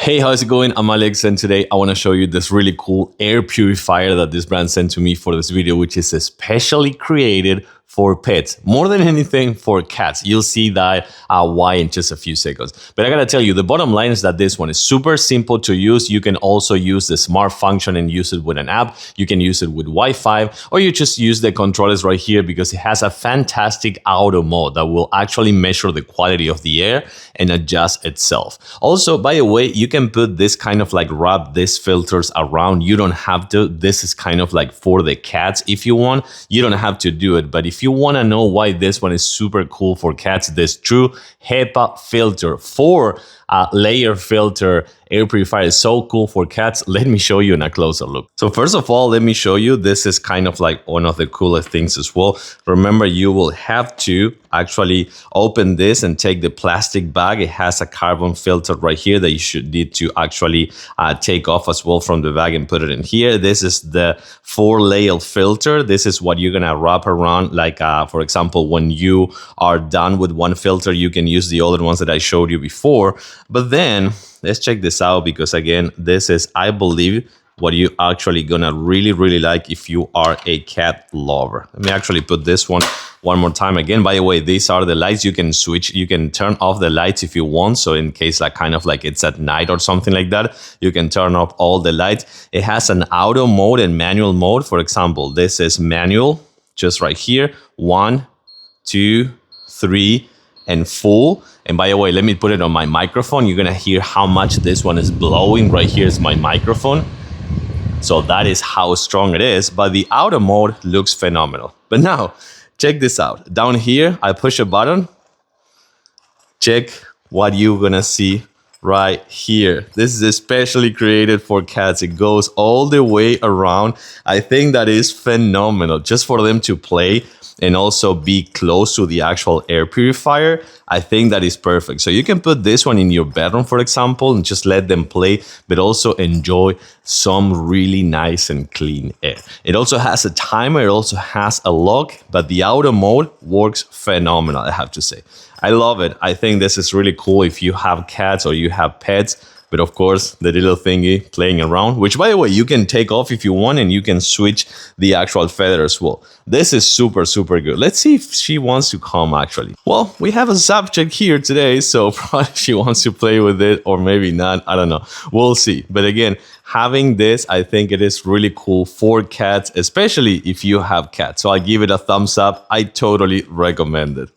Hey, how's it going? I'm Alex, and today I want to show you this really cool air purifier that this brand sent to me for this video, which is especially created for pets, more than anything for cats. You'll see that why in just a few seconds. But I gotta tell you, the bottom line is that this one is super simple to use. You can also use the smart function and use it with an app. You can use it with Wi-Fi, or you just use the controllers right here because it has a fantastic auto mode that will actually measure the quality of the air and adjust itself. Also, by the way, you can put this kind of like wrap these filters around. You don't have to. This is kind of like for the cats. If you want, you don't have to do it. But if you want to know why this one is super cool for cats, this true HEPA filter, 4-layer filter air purifier is so cool for cats. Let me show you in a closer look. So first of all, let me show you, this is kind of like one of the coolest things as well. Remember, you will have to actually open this and take the plastic bag. It has a carbon filter right here that you should need to actually take off as well from the bag and put it in here. This is the 4-layer filter. This is what you're gonna wrap around, like for example, when you are done with one filter, you can use the other ones that I showed you before. But then let's check this out, because again, this is, I believe, what you actually gonna really like if you are a cat lover. Let me actually put this one more time again. By the way, these are the lights. You can switch, you can turn off the lights if you want. So in case like kind of like it's at night or something like that, you can turn off all the lights. It has an auto mode and manual mode. For example, this is manual, just right here, 1, 2, 3, and full. And by the way, let me put it on my microphone. You're gonna hear how much this one is blowing. Right here is my microphone. So that is how strong it is, but the auto mode looks phenomenal. But now, check this out. Down here, I push a button. Check what you're gonna see right here. This is especially created for cats. It goes all the way around. I think that is phenomenal, just for them to play and also be close to the actual air purifier. I think that is perfect. So you can put this one in your bedroom, for example, and just let them play, but also enjoy some really nice and clean air. It also has a timer, it also has a lock, but the auto mode works phenomenal, I have to say. I love it. I think this is really cool if you have cats or you have pets. But of course, the little thingy playing around, which by the way, you can take off if you want, and you can switch the actual feather as well. This is super good. Let's see if she wants to come actually. Well, we have a subject here today, so probably she wants to play with it, or maybe not, I don't know. We'll see. But again, having this, I think it is really cool for cats, especially if you have cats. So I give it a thumbs up. I totally recommend it.